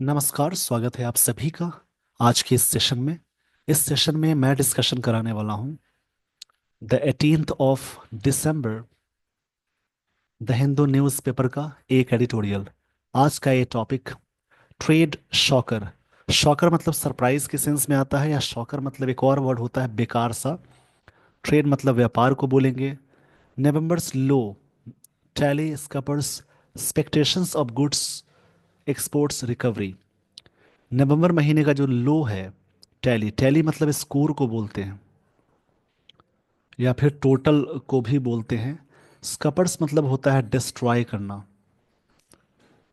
नमस्कार, स्वागत है आप सभी का आज के इस सेशन में। इस सेशन में मैं डिस्कशन कराने वाला हूँ the 18th of December the Hindu newspaper का एक एडिटोरियल। आज का ये टॉपिक ट्रेड शॉकर। शॉकर मतलब सरप्राइज के सेंस में आता है, या शॉकर मतलब एक और वर्ड होता है बेकार सा। ट्रेड मतलब व्यापार को बोलेंगे। November's low tally scuppers expectations of goods exports recovery. नवंबर महीने का जो लो है, टैली टैली मतलब स्कोर को बोलते हैं, या फिर टोटल को भी बोलते हैं। स्कपर्स मतलब होता है डिस्ट्रॉय करना,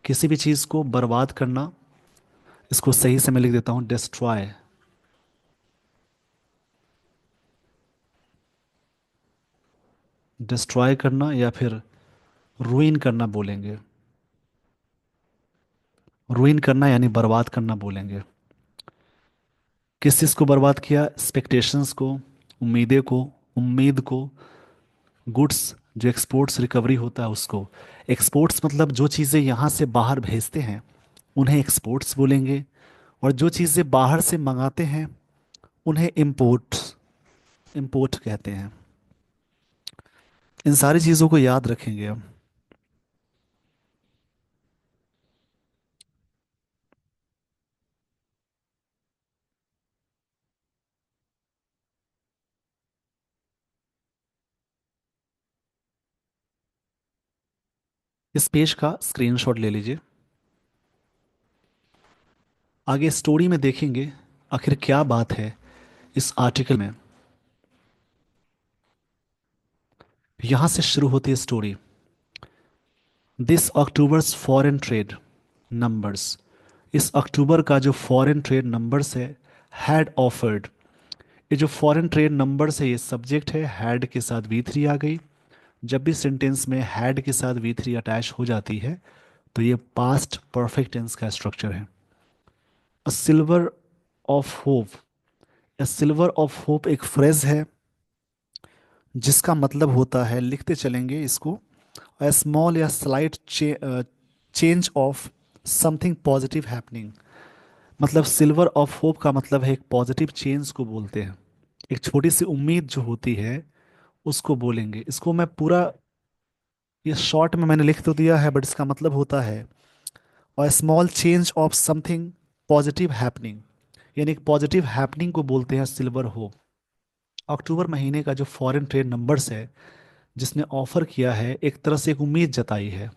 किसी भी चीज़ को बर्बाद करना। इसको सही से मैं लिख देता हूँ, डिस्ट्रॉय। डिस्ट्रॉय करना या फिर रुइन करना बोलेंगे। रुइन करना यानी बर्बाद करना बोलेंगे। किस चीज़ को बर्बाद किया? एक्सपेक्टेशंस को, उम्मीदें को, उम्मीद को। गुड्स जो एक्सपोर्ट्स रिकवरी होता है उसको। एक्सपोर्ट्स मतलब जो चीज़ें यहाँ से बाहर भेजते हैं उन्हें एक्सपोर्ट्स बोलेंगे, और जो चीज़ें बाहर से मंगाते हैं उन्हें इम्पोर्ट्स इम्पोर्ट कहते हैं। इन सारी चीज़ों को याद रखेंगे हम। इस पेज का स्क्रीनशॉट ले लीजिए। आगे स्टोरी में देखेंगे आखिर क्या बात है इस आर्टिकल में। यहाँ से शुरू होती है story. This October's foreign trade numbers. इस अक्टूबर का जो फॉरेन ट्रेड नंबर्स है, हैड ऑफर्ड। ये जो फॉरेन ट्रेड नंबर्स है, ये सब्जेक्ट है, हैड के साथ वी थ्री आ गई। जब भी सेंटेंस में हैड के साथ वी थ्री अटैच हो जाती है तो ये पास्ट परफेक्ट टेंस का स्ट्रक्चर है। अ silver of hope. A silver of hope एक फ्रेज है जिसका मतलब होता है, लिखते चलेंगे इसको, अ स्मॉल या slight change of something positive happening. मतलब सिल्वर ऑफ होप का मतलब है एक पॉजिटिव चेंज को बोलते हैं। एक छोटी सी उम्मीद जो होती है उसको बोलेंगे। इसको मैं पूरा, ये शॉर्ट में मैंने लिख तो दिया है, बट इसका मतलब होता है और small change of something positive happening, यानी एक पॉजिटिव हैपनिंग को बोलते हैं सिल्वर होप। अक्टूबर महीने का जो फॉरेन ट्रेड नंबर्स है जिसने ऑफर किया है, एक तरह से एक उम्मीद जताई है।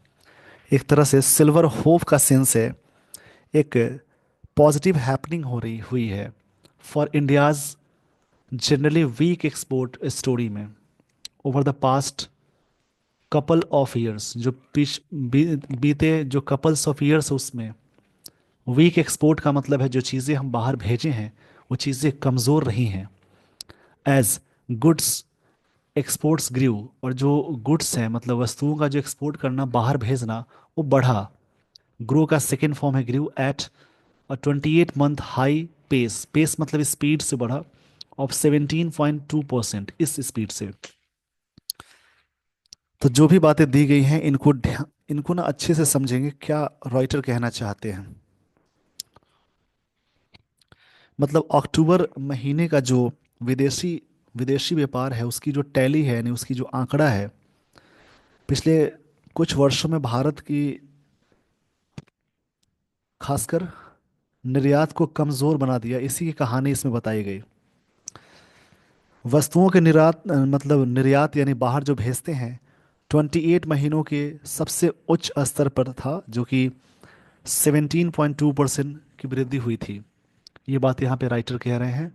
एक तरह से सिल्वर होप का सेंस है एक पॉजिटिव हैपनिंग हो रही हुई है for India's generally weak export story में over the past couple of years. जो बीते जो कपल्स ऑफ ईयर्स उसमें वीक एक्सपोर्ट का मतलब है जो चीज़ें हम बाहर भेजे हैं वो चीज़ें कमज़ोर रही हैं। As goods exports grew. और जो गुड्स हैं मतलब वस्तुओं का जो एक्सपोर्ट करना, बाहर भेजना, वो बढ़ा। ग्रो का सेकेंड फॉर्म है grew at a 28 month high pace. Pace मतलब स्पीड से बढ़ा, ऑफ 17.2%, इस स्पीड से। तो जो भी बातें दी गई हैं इनको ना अच्छे से समझेंगे क्या राइटर कहना चाहते हैं। मतलब अक्टूबर महीने का जो विदेशी विदेशी व्यापार है उसकी जो टैली है, यानी उसकी जो आंकड़ा है, पिछले कुछ वर्षों में भारत की खासकर निर्यात को कमज़ोर बना दिया। इसी की कहानी इसमें बताई गई। वस्तुओं के मतलब निर्यात यानी बाहर जो भेजते हैं, 28 महीनों के सबसे उच्च स्तर पर था, जो कि 17.2% की वृद्धि हुई थी। ये बात यहाँ पे राइटर कह रहे हैं।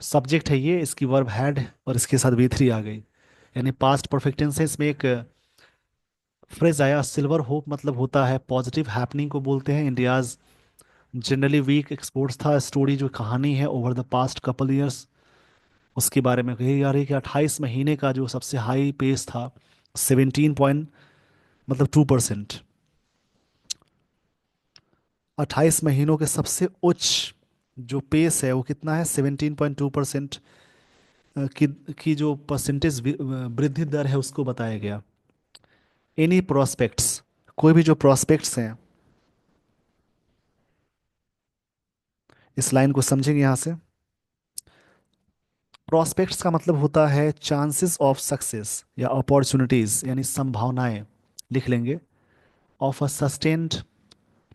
सब्जेक्ट है ये, इसकी वर्ब हैड और इसके साथ वी थ्री आ गई, यानी पास्ट परफेक्ट टेंस है। इसमें एक फ्रेज आया सिल्वर होप, मतलब होता है पॉजिटिव हैपनिंग को बोलते हैं। इंडियाज जनरली वीक एक्सपोर्ट्स था। स्टोरी जो कहानी है over the past couple years उसके बारे में कही जा रही है कि 28 महीने का जो सबसे हाई पेस था, 17 पॉइंट मतलब 2%। 28 महीनों के सबसे उच्च जो पेस है वो कितना है? 17.2% की जो परसेंटेज वृद्धि दर है उसको बताया गया। एनी प्रोस्पेक्ट्स, कोई भी जो प्रोस्पेक्ट्स हैं, इस लाइन को समझेंगे यहाँ से। प्रोस्पेक्ट्स का मतलब होता है चांसेस ऑफ सक्सेस या अपॉर्चुनिटीज यानी संभावनाएं, लिख लेंगे। Of a sustained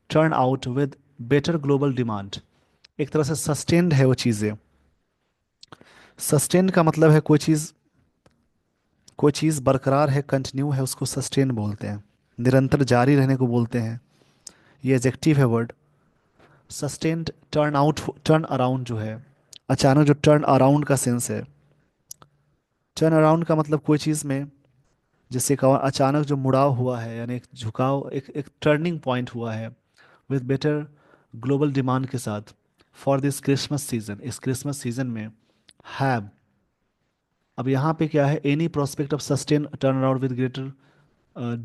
turn out with better global demand. एक तरह से सस्टेन्ड है वो चीज़ें। सस्टेन्ड का मतलब है कोई चीज़ बरकरार है, कंटिन्यू है, उसको सस्टेन बोलते हैं। निरंतर जारी रहने को बोलते हैं। ये एडजेक्टिव है word. Sustained turn out, turn around जो है, अचानक जो टर्न अराउंड का सेंस है। टर्न अराउंड का मतलब कोई चीज़ में जिससे कहा अचानक जो मुड़ाव हुआ है, यानी एक झुकाव, एक टर्निंग पॉइंट हुआ है विद बेटर ग्लोबल डिमांड के साथ। फॉर दिस क्रिसमस सीजन, इस क्रिसमस सीजन में। हैव, अब यहाँ पे क्या है, any prospect of sustain turn around with greater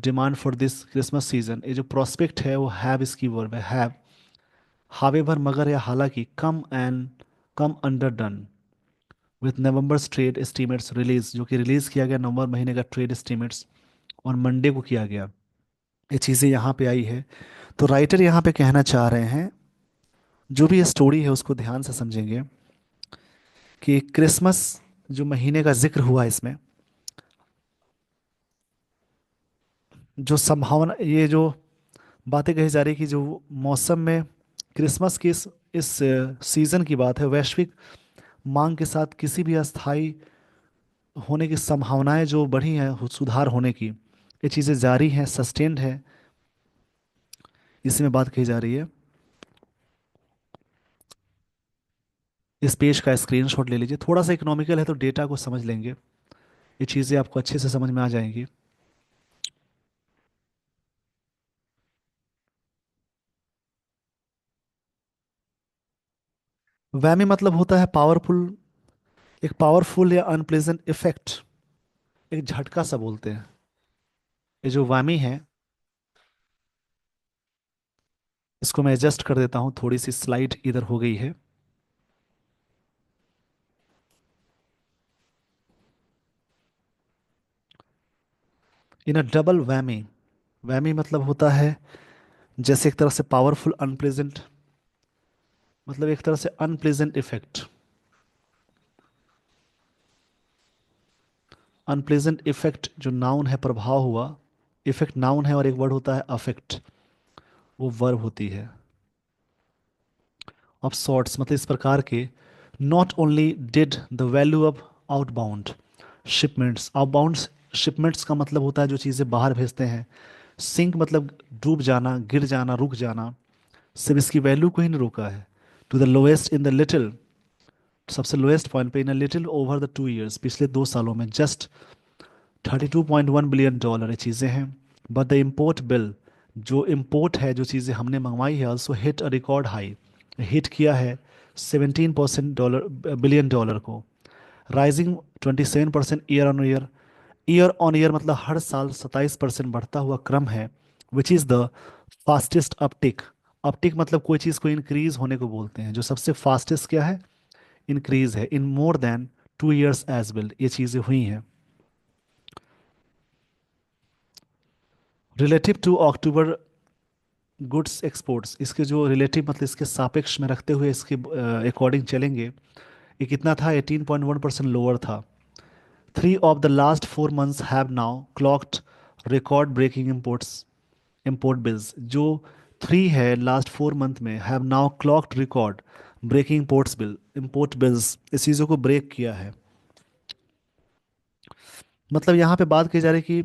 demand for this Christmas season. ये जो प्रोस्पेक्ट है वो हैव इसकी वर्ब है, हैव। हावेवर, मगर या हालांकि, come under done with November's trade estimates release, जो कि रिलीज किया गया नवंबर महीने का ट्रेड एस्टीमेट्स और मंडे को किया गया। ये चीज़ें यहाँ पे आई है। तो राइटर यहाँ पे कहना चाह रहे हैं, जो भी ये स्टोरी है उसको ध्यान से समझेंगे, कि क्रिसमस जो महीने का जिक्र हुआ है इसमें, जो संभावना, ये जो बातें कही जा रही कि जो मौसम में क्रिसमस की इस सीजन की बात है, वैश्विक मांग के साथ किसी भी अस्थायी होने की संभावनाएं जो बढ़ी हैं, सुधार होने की, ये चीज़ें जारी हैं, सस्टेन्ड है, इसी में बात कही जा रही है। इस पेज का स्क्रीनशॉट ले लीजिए। थोड़ा सा इकोनॉमिकल है तो डेटा को समझ लेंगे, ये चीज़ें आपको अच्छे से समझ में आ जाएंगी। वैमी मतलब होता है पावरफुल, एक पावरफुल या अनप्लेजेंट इफेक्ट, एक झटका सा बोलते हैं। ये जो वैमी है, इसको मैं एडजस्ट कर देता हूँ, थोड़ी सी स्लाइड इधर हो गई है। इन अ डबल वैमी, वैमी मतलब होता है जैसे एक तरह से पावरफुल अनप्लेजेंट, मतलब एक तरह से अनप्लेजेंट इफेक्ट। अनप्लेजेंट इफेक्ट जो नाउन है, प्रभाव हुआ। इफेक्ट नाउन है और एक वर्ड होता है अफेक्ट, वो वर्ब होती है। ऑफ सॉर्ट्स मतलब इस प्रकार के। Not only did the value of outbound shipments, outbound shipments का मतलब होता है जो चीज़ें बाहर भेजते हैं। सिंक मतलब डूब जाना, गिर जाना, रुक जाना। सिर्फ इसकी वैल्यू को ही नहीं रोका है। To the lowest in the little, सबसे लोएस्ट पॉइंट पे, in a little over the 2 years, पिछले 2 सालों में, जस्ट $32.1 बिलियन ये चीज़ें हैं। बट द इम्पोर्ट बिल, जो इम्पोर्ट है, जो चीज़ें हमने मंगवाई है, also hit a record high, hit किया है 17% $बिलियन को। राइजिंग 27% ईयर ऑन ईयर मतलब हर साल 27% बढ़ता हुआ क्रम है। Which is the fastest uptick. Uptick मतलब कोई चीज़ को इंक्रीज होने को बोलते हैं, जो सबसे फास्टेस्ट क्या है, इंक्रीज है। In more than 2 years as well, ये चीज़ें हुई हैं। Relative to October goods exports, इसके जो रिलेटिव मतलब इसके सापेक्ष में रखते हुए इसके अकॉर्डिंग चलेंगे, ये कितना था, 18.1% लोअर था। 3 of the last 4 months have now clocked record breaking imports, import bills. जो 3 है लास्ट 4 मंथ में, have now clocked record breaking imports bill, import bills, इस चीज़ों को ब्रेक किया है। मतलब यहाँ पे बात की जा रही है कि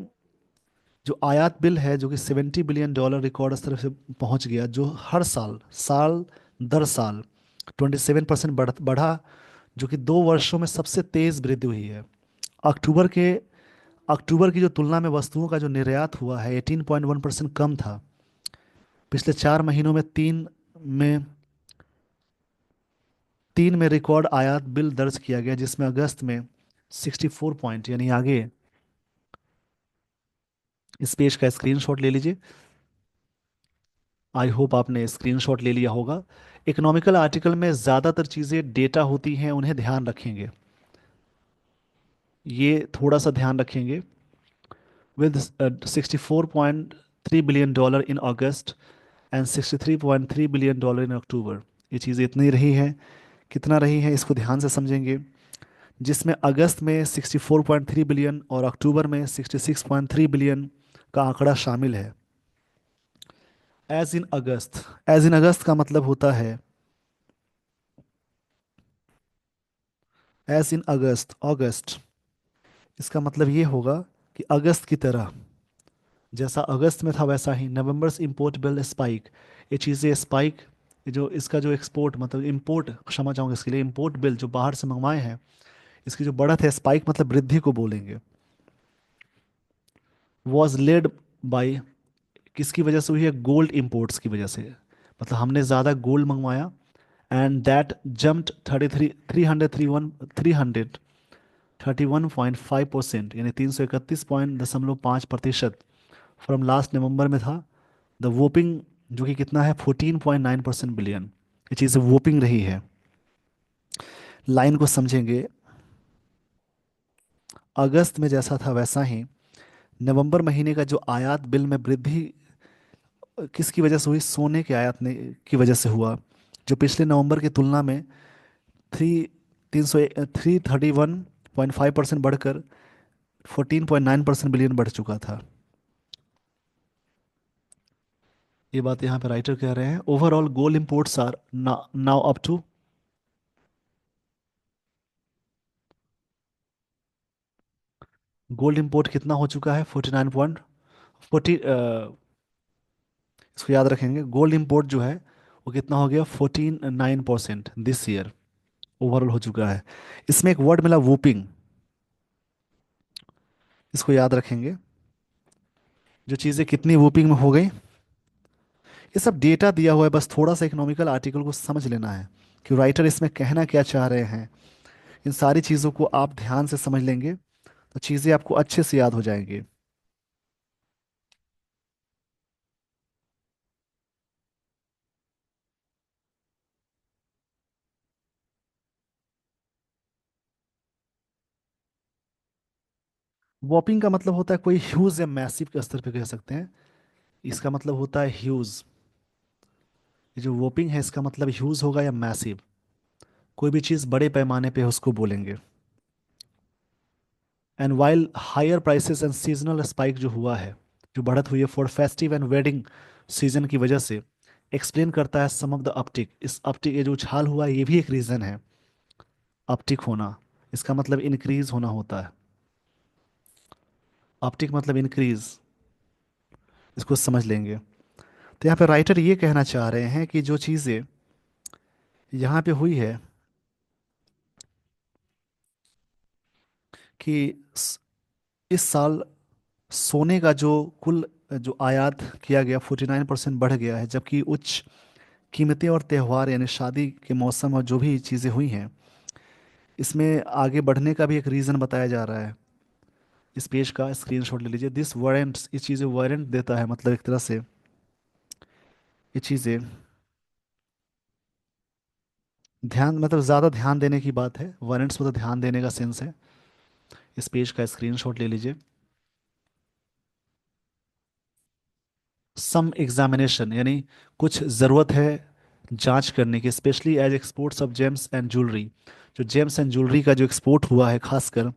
जो आयात बिल है, जो कि $70 बिलियन रिकॉर्ड स्तर से पहुंच गया, जो हर साल, साल दर साल 27% बढ़ा, जो कि 2 वर्षों में सबसे तेज वृद्धि हुई है। अक्टूबर के अक्टूबर की जो तुलना में वस्तुओं का जो निर्यात हुआ है, 18.1% कम था। पिछले 4 महीनों में में 3 में रिकॉर्ड आयात बिल दर्ज किया गया, जिसमें अगस्त में 64 पॉइंट, यानी आगे। इस पेज का स्क्रीनशॉट ले लीजिए। आई होप आपने स्क्रीनशॉट ले लिया होगा। इकोनॉमिकल आर्टिकल में ज़्यादातर चीज़ें डेटा होती हैं, उन्हें ध्यान रखेंगे, ये थोड़ा सा ध्यान रखेंगे। With $64.3 billion in August and $63.3 billion in October, ये चीज़ इतनी रही है। कितना रही है इसको ध्यान से समझेंगे। जिसमें अगस्त में 64.3 बिलियन और अक्टूबर में 66.3 बिलियन का आंकड़ा शामिल है। एज इन अगस्त का मतलब होता है एज इन अगस्त, अगस्त। इसका मतलब ये होगा कि अगस्त की तरह, जैसा अगस्त में था वैसा ही नवंबर्स इंपोर्ट बिल स्पाइक, ये चीज़ें स्पाइक, जो इसका जो एक्सपोर्ट मतलब इंपोर्ट, क्षमा चाहूँगा इसके लिए, इंपोर्ट बिल जो बाहर से मंगवाए हैं, इसकी जो बढ़त है, स्पाइक मतलब वृद्धि को बोलेंगे। वॉज लेड बाय, किसकी वजह से हुई है? गोल्ड इंपोर्ट्स की वजह से। मतलब हमने ज़्यादा गोल्ड मंगवाया, एंड दैट जम्प्ड 331.5%, यानी 331.5% फ्रॉम लास्ट नवंबर में था। द वोपिंग, जो कि कितना है, 14.9% बिलियन। ये चीज़ वोपिंग रही है। लाइन को समझेंगे। अगस्त में जैसा था वैसा ही नवंबर महीने का जो आयात बिल में वृद्धि किसकी वजह से हुई? सोने के आयात ने की वजह से हुआ, जो पिछले नवंबर की तुलना में थ्री 331.5% बढ़कर 14.9% बिलियन बढ़ चुका था। ये बात यहाँ पे राइटर कह रहे हैं। Overall gold imports are now up to, gold import कितना हो चुका है? 49.40। इसको याद रखेंगे, गोल्ड इंपोर्ट जो है वो कितना हो गया? 49% दिस ईयर ओवरऑल हो चुका है। इसमें एक वर्ड मिला वूपिंग, इसको याद रखेंगे। जो चीज़ें कितनी वूपिंग में हो गई, ये सब डेटा दिया हुआ है, बस थोड़ा सा इकोनॉमिकल आर्टिकल को समझ लेना है कि राइटर इसमें कहना क्या चाह रहे हैं। इन सारी चीज़ों को आप ध्यान से समझ लेंगे तो चीज़ें आपको अच्छे से याद हो जाएंगी। वॉपिंग का मतलब होता है कोई ह्यूज या मैसिव के स्तर पे कह सकते हैं। इसका मतलब होता है ह्यूज। ये जो वॉपिंग है इसका मतलब ह्यूज होगा या मैसिव, कोई भी चीज़ बड़े पैमाने पे है उसको बोलेंगे। And while higher prices and seasonal spike जो हुआ है, जो बढ़त हुई है for festive and wedding season की वजह से, एक्सप्लेन करता है सम ऑफ द अपटिक। इस अपटिक, ये जो उछाल हुआ है, ये भी एक रीज़न है। अपटिक होना, इसका मतलब इंक्रीज होना होता है। अपटिक मतलब इंक्रीज, इसको समझ लेंगे। तो यहाँ पे राइटर ये कहना चाह रहे हैं कि जो चीज़ें यहाँ पे हुई है कि इस साल सोने का जो कुल जो आयात किया गया 49% बढ़ गया है, जबकि उच्च कीमतें और त्यौहार यानी शादी के मौसम और जो भी चीज़ें हुई हैं, इसमें आगे बढ़ने का भी एक रीज़न बताया जा रहा है। इस पेज का स्क्रीनशॉट ले लीजिए। दिस वारंट्स, इस चीज़ें वारंट देता है, मतलब एक तरह से ये चीज़ें ध्यान, मतलब ज़्यादा ध्यान देने की बात है। वारंट्स मतलब ध्यान देने का सेंस है। इस पेज का स्क्रीनशॉट ले लीजिए। सम एग्जामिनेशन, यानी कुछ ज़रूरत है जांच करने की, specially as exports of gems and jewellery. जो जेम्स एंड ज्वेलरी का जो एक्सपोर्ट हुआ है खासकर,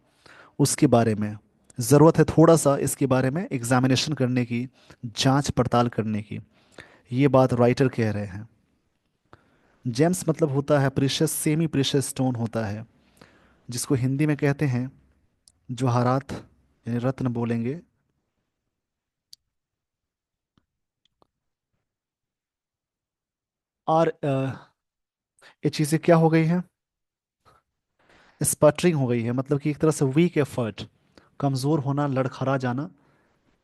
उसके बारे में ज़रूरत है थोड़ा सा इसके बारे में एग्जामिनेशन करने की, जांच पड़ताल करने की। ये बात राइटर कह रहे हैं। जेम्स मतलब होता है प्रीशियस, सेमी प्रीशियस स्टोन होता है, जिसको हिंदी में कहते हैं जवाहरात, यानी रत्न बोलेंगे। और ये चीज़ें क्या हो गई हैं? स्पटरिंग हो गई है, मतलब कि एक तरह से वीक एफर्ट, कमज़ोर होना, लड़खड़ा जाना,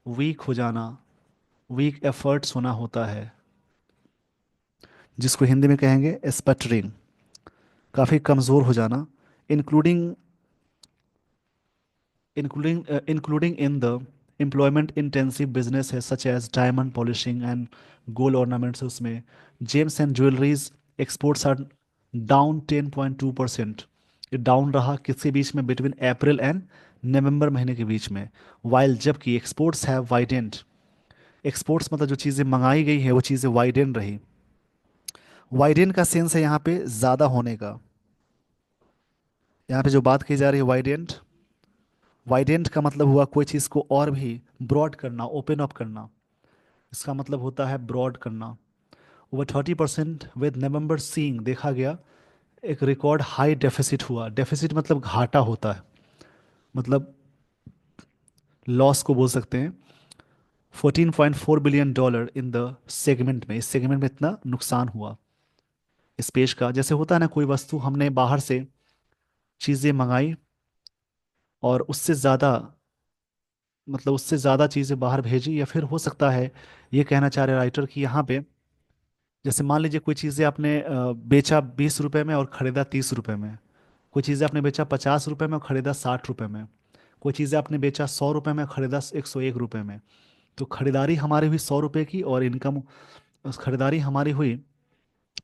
वीक हो जाना, वीक एफर्ट्स होना होता है, जिसको हिंदी में कहेंगे स्पटरिंग, काफ़ी कमज़ोर हो जाना। Including including in the employment intensive business है, such as diamond polishing and gold ornaments. उसमें gems and jewelleries exports are down 10.2%। ये डाउन रहा किसके बीच में? बिटवीन अप्रैल एंड नवंबर महीने के बीच में। वाइल, जबकि एक्सपोर्ट्स हैव वाइडेंड, एक्सपोर्ट्स मतलब जो चीज़ें मंगाई गई हैं वो चीज़ें वाइडेंड रही। वाइडेन का सेंस है यहाँ पे ज़्यादा होने का। यहाँ पे जो बात की जा रही है वाइडेंट, वाइडेंट का मतलब हुआ कोई चीज़ को और भी ब्रॉड करना, ओपन अप करना। इसका मतलब होता है ब्रॉड करना। ओवर 30% विद नवंबर सीइंग, देखा गया एक रिकॉर्ड हाई डेफिसिट हुआ। डेफिसिट मतलब घाटा होता है, मतलब लॉस को बोल सकते हैं। 14.4 billion dollar in the segment में, इस सेगमेंट में इतना नुकसान हुआ इस पेज का। जैसे होता है ना, कोई वस्तु हमने बाहर से चीज़ें मंगाई और उससे ज़्यादा, मतलब उससे ज़्यादा चीज़ें बाहर भेजी, या फिर हो सकता है ये कहना चाह रहे राइटर कि यहाँ पे जैसे मान लीजिए कोई चीज़ें आपने बेचा 20 रुपए में और ख़रीदा 30 रुपए में। कोई चीज़ें आपने बेचा 50 रुपए में और ख़रीदा 60 रुपए में। कोई चीज़ें आपने बेचा 100 रुपए में, ख़रीदा 101 रुपए में। तो खरीदारी हमारी हुई 100 रुपए की, और इनकम, उस खरीदारी हमारी हुई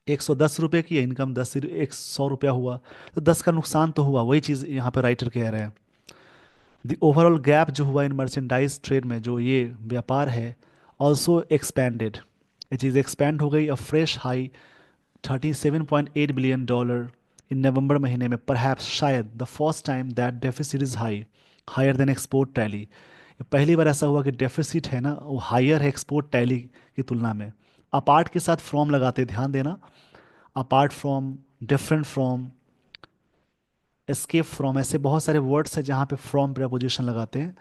110 रुपए की, इनकम 100 रुपया हुआ। तो 10 का नुकसान तो हुआ, वही चीज़ यहाँ पे राइटर कह रहे हैं। द ओवरऑल गैप जो हुआ इन मर्चेंडाइज ट्रेड में, जो ये व्यापार है, ऑल्सो एक्सपैंडेड, ये चीज़ एक्सपैंड हो गई। A fresh high 37.8 billion dollar in November महीने में, परहैप्स शायद the first time that deficit is high higher than export tally. पहली बार ऐसा हुआ कि डेफिसिट है ना, वो हायर है एक्सपोर्ट टैली की तुलना में। अपार्ट के साथ फ्रॉम लगाते, ध्यान देना। Apart from, different from, escape from, ऐसे बहुत सारे वर्ड्स हैं जहाँ पे फ्रॉम प्रपोजिशन लगाते हैं।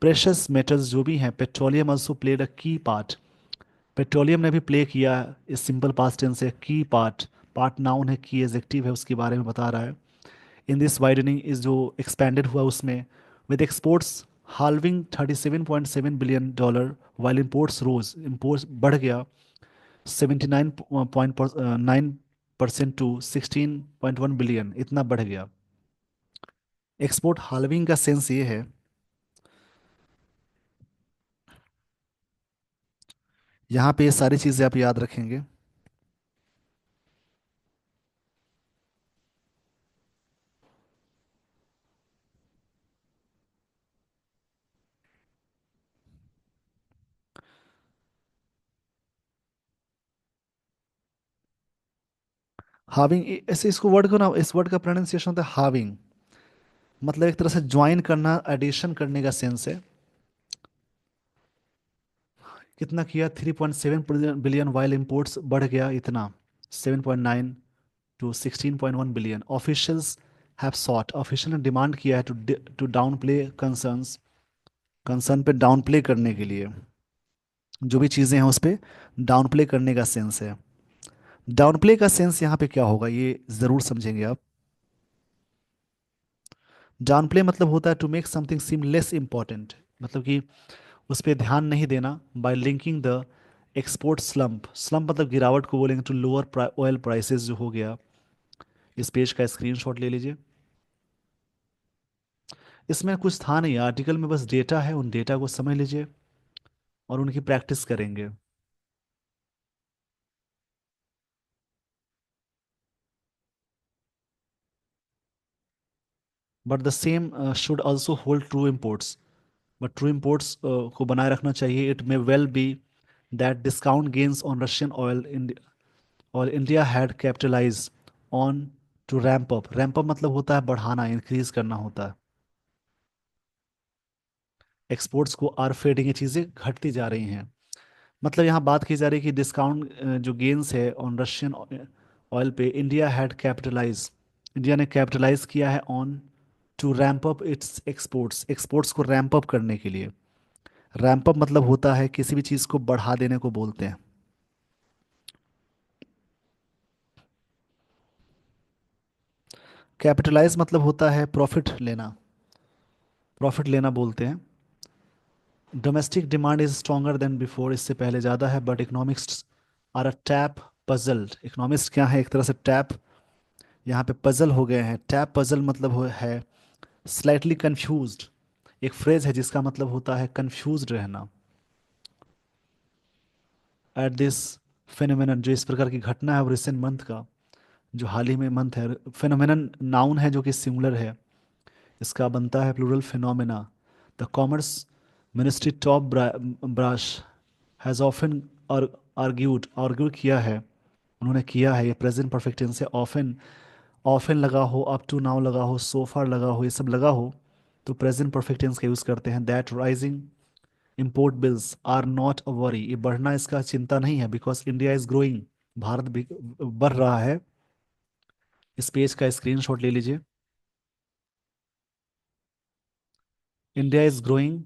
प्रेशस मेटल्स जो भी हैं, पेट्रोलियम ऑल्सो प्लेड अ की पार्ट, पेट्रोलियम ने भी प्ले किया। इस सिंपल पास्ट टेंस है, की पार्ट, पार्ट नाउन है, की एडजेक्टिव है, उसके बारे में बता रहा है। इन दिस वाइडनिंग इज जो एक्सपेंडेड हुआ उसमें, with exports halving 37.7 billion dollar, while imports rose, imports बढ़ गया 79.9% टू 16.1 बिलियन, इतना बढ़ गया। एक्सपोर्ट हाल्विंग का सेंस ये है, यहाँ पे ये सारी चीज़ें आप याद रखेंगे। हाविंग, ऐसे इसको वर्ड को ना, इस वर्ड का प्रोनाउंसिएशन होता है हाविंग, मतलब एक तरह से ज्वाइन करना, एडिशन करने का सेंस है। कितना किया, 3.7 बिलियन, वाइल इंपोर्ट्स बढ़ गया इतना 7.9 टू 16.1 billion. Officials have sought, official ने डिमांड किया है to to down play concerns, concern पे डाउन प्ले करने के लिए, जो भी चीज़ें हैं उस पे डाउन प्ले करने का सेंस है। डाउन प्ले का सेंस यहाँ पे क्या होगा, ये ज़रूर समझेंगे आप। डाउन प्ले मतलब होता है to make something seem less important, मतलब कि उस पर ध्यान नहीं देना। By linking the export slump, slump मतलब गिरावट को बोलेंगे, टू लोअर ऑयल प्राइसेस जो हो गया। इस पेज का स्क्रीनशॉट ले लीजिए। इसमें कुछ था नहीं आर्टिकल में, बस डेटा है, उन डेटा को समझ लीजिए और उनकी प्रैक्टिस करेंगे। But the same should also hold true imports, but true imports को बनाए रखना चाहिए। It may well be that discount gains on Russian oil in, और India had capitalise on to ramp up, ramp up मतलब होता है बढ़ाना, increase करना होता है। एक्सपोर्ट्स को आर फेडिंग, ये चीज़ें घटती जा रही हैं। मतलब यहाँ बात की जा रही है कि डिस्काउंट जो गेन्स है ऑन रशियन ऑयल पे, इंडिया हैड कैपिटलाइज, इंडिया ने कैपिटलाइज किया है on to ramp up its exports, exports को रैंप अप करने के लिए। रैंप अप मतलब होता है किसी भी चीज़ को बढ़ा देने को बोलते हैं। कैपिटलाइज मतलब होता है प्रॉफिट लेना, प्रॉफिट लेना बोलते हैं। Domestic demand is stronger than before, इससे पहले ज़्यादा है। But economics are a tad puzzled, economics क्या है, एक तरह से टैप, यहाँ पे पजल हो गए हैं। टैप पजल मतलब है स्लाइटली कंफ्यूज्ड, एक फ्रेज है जिसका मतलब होता है कंफ्यूज्ड रहना। एट दिस फेनोमेनन, जो इस प्रकार की घटना है, वो रिसेंट मंथ का, जो हाल ही में मंथ है। फेनोमेनन नाउन है जो कि सिंगुलर है, इसका बनता है plural phenomena. The commerce ministry top brass has often argued, argue किया है उन्होंने किया है। ये प्रेजेंट परफेक्ट टेंस है। ऑफन, ऑफन लगा हो, अप टू नाउ लगा हो, सो फार लगा हो, ये सब लगा हो तो प्रेजेंट परफेक्ट टेंस का यूज़ करते हैं। That rising import bills are not a worry, ये बढ़ना इसका चिंता नहीं है, बिकॉज इंडिया इज ग्रोइंग, भारत भी बढ़ रहा है। इस पेज का स्क्रीनशॉट ले लीजिए। India is growing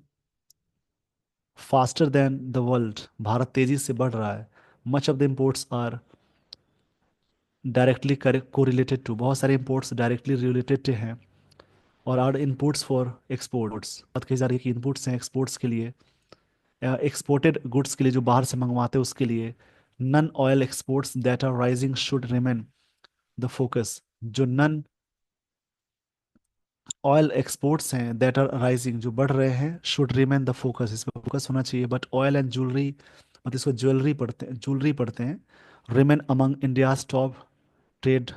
faster than the world, भारत तेजी से बढ़ रहा है। Much of the imports are directly correlated to, बहुत सारे इम्पोर्ट्स डायरेक्टली रिलेटेड हैं और आर इनपुट्स फॉर एक्सपोर्ट्स। बात कही जा रही है कि इनपुट्स हैं एक्सपोर्ट्स के लिए, एक्सपोर्टेड गुड्स के लिए, जो बाहर से मंगवाते हैं उसके लिए। Non oil exports that are rising should remain the focus, जो नन ऑयल एक्सपोर्ट्स हैं दैट आर राइजिंग, जो बढ़ रहे हैं, शुड रिमेन द फोकस, इस पर फोकस होना चाहिए। बट ऑयल एंड ज्वेलरी, मतलब इसको ज्वेलरी पढ़ते हैं। Remain among India's top trade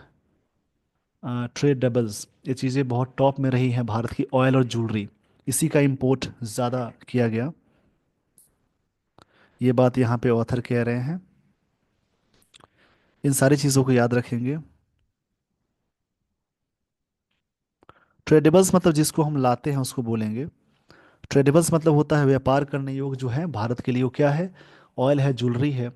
trade doubles, ये चीज़ें बहुत टॉप में रही हैं भारत की, ऑयल और ज्वेलरी, इसी का इंपोर्ट ज़्यादा किया गया। ये बात यहाँ पे ऑथर कह रहे हैं। इन सारी चीज़ों को याद रखेंगे। ट्रेडेबल्स मतलब जिसको हम लाते हैं उसको बोलेंगे। ट्रेडेबल्स मतलब होता है व्यापार करने योग्य, जो है भारत के लिए वो क्या है, ऑयल है, ज्वेलरी है।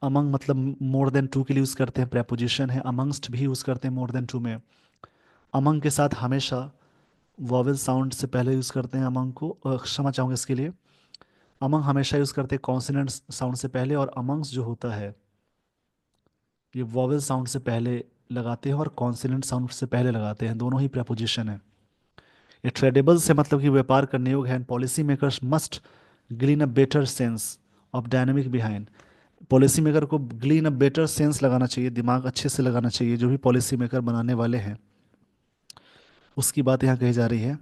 अमंग मतलब मोर देन टू के लिए यूज़ करते हैं, प्रेपोजिशन है। अमंगस्ट भी यूज़ करते हैं मोर देन टू में। अमंग के साथ हमेशा वॉवेल साउंड से पहले यूज़ करते हैं अमंग को, क्षमा चाहूँगा इसके लिए। अमंग हमेशा यूज़ करते हैं कॉन्सोनेंट साउंड से पहले, और अमंग्स जो होता है ये वॉवेल साउंड से पहले लगाते हैं और कॉन्सोनेंट साउंड से पहले लगाते हैं, दोनों ही प्रेपोजिशन है। ये ट्रेडेबल से मतलब कि व्यापार करने योग्य है। Policy makers must glean a better sense of dynamic behind, policy maker को ग्लीन अ बेटर सेंस लगाना चाहिए, दिमाग अच्छे से लगाना चाहिए, जो भी पॉलिसी मेकर बनाने वाले हैं, उसकी बात यहाँ कही जा रही है।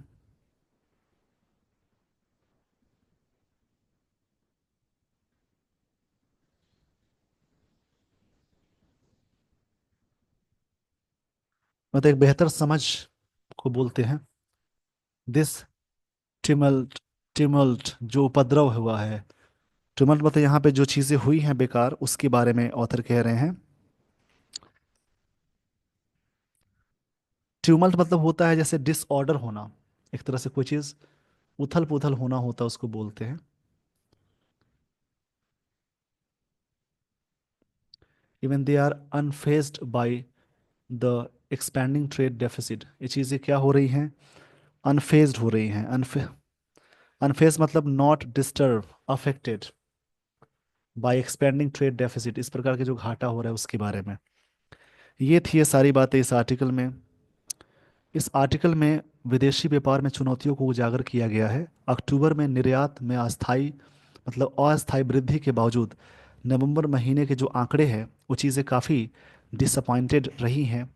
मतलब एक बेहतर समझ को बोलते हैं। दिस टिमल्ट, टिमल्ट जो उपद्रव हुआ है, टिमल्ट मतलब यहाँ पे जो चीज़ें हुई हैं बेकार, उसके बारे में ऑथर कह रहे हैं। ट्यूमल्ट मतलब होता है जैसे डिसऑर्डर होना, एक तरह से कोई चीज़ उथल पुथल होना होता है, उसको बोलते हैं। Even they are unfazed by the expanding trade deficit, ये चीज़ें क्या हो रही हैं, अनफेज्ड हो रही हैं। अनफेज मतलब not disturb, affected by expanding trade deficit, इस प्रकार के जो घाटा हो रहा है उसके बारे में। ये थी ये सारी बातें इस आर्टिकल में। इस आर्टिकल में विदेशी व्यापार में चुनौतियों को उजागर किया गया है। अक्टूबर में निर्यात में अस्थायी, मतलब अस्थायी वृद्धि के बावजूद नवंबर महीने के जो आंकड़े हैं वो चीज़ें काफ़ी डिसअपॉइंटेड रही हैं,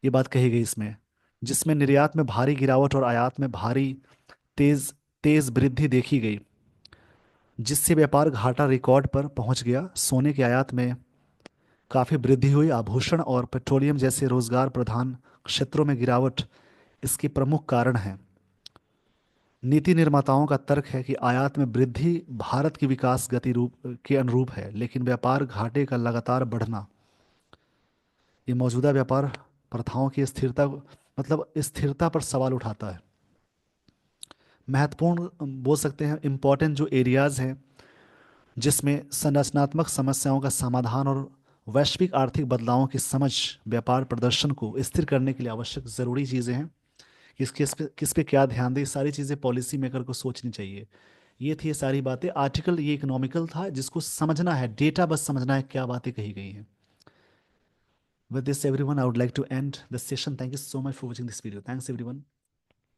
ये बात कही गई इसमें। जिसमें निर्यात में भारी गिरावट और आयात में भारी तेज तेज वृद्धि देखी गई, जिससे व्यापार घाटा रिकॉर्ड पर पहुंच गया। सोने के आयात में काफ़ी वृद्धि हुई। आभूषण और पेट्रोलियम जैसे रोजगार प्रधान क्षेत्रों में गिरावट इसके प्रमुख कारण है। नीति निर्माताओं का तर्क है कि आयात में वृद्धि भारत की विकास गति रूप के अनुरूप है, लेकिन व्यापार घाटे का लगातार बढ़ना ये मौजूदा व्यापार प्रथाओं की स्थिरता, मतलब स्थिरता पर सवाल उठाता है। महत्वपूर्ण बोल सकते हैं इम्पोर्टेंट जो एरियाज हैं जिसमें संरचनात्मक समस्याओं का समाधान और वैश्विक आर्थिक बदलावों की समझ व्यापार प्रदर्शन को स्थिर करने के लिए आवश्यक ज़रूरी चीज़ें हैं। किस पे क्या ध्यान दें, सारी चीज़ें पॉलिसी मेकर को सोचनी चाहिए। ये थी ये सारी बातें। आर्टिकल ये इकोनॉमिकल था, जिसको समझना है, डेटा बस समझना है क्या बातें कही गई हैं। With this everyone I would like to end the session. Thank you so much for watching this video. Thanks everyone.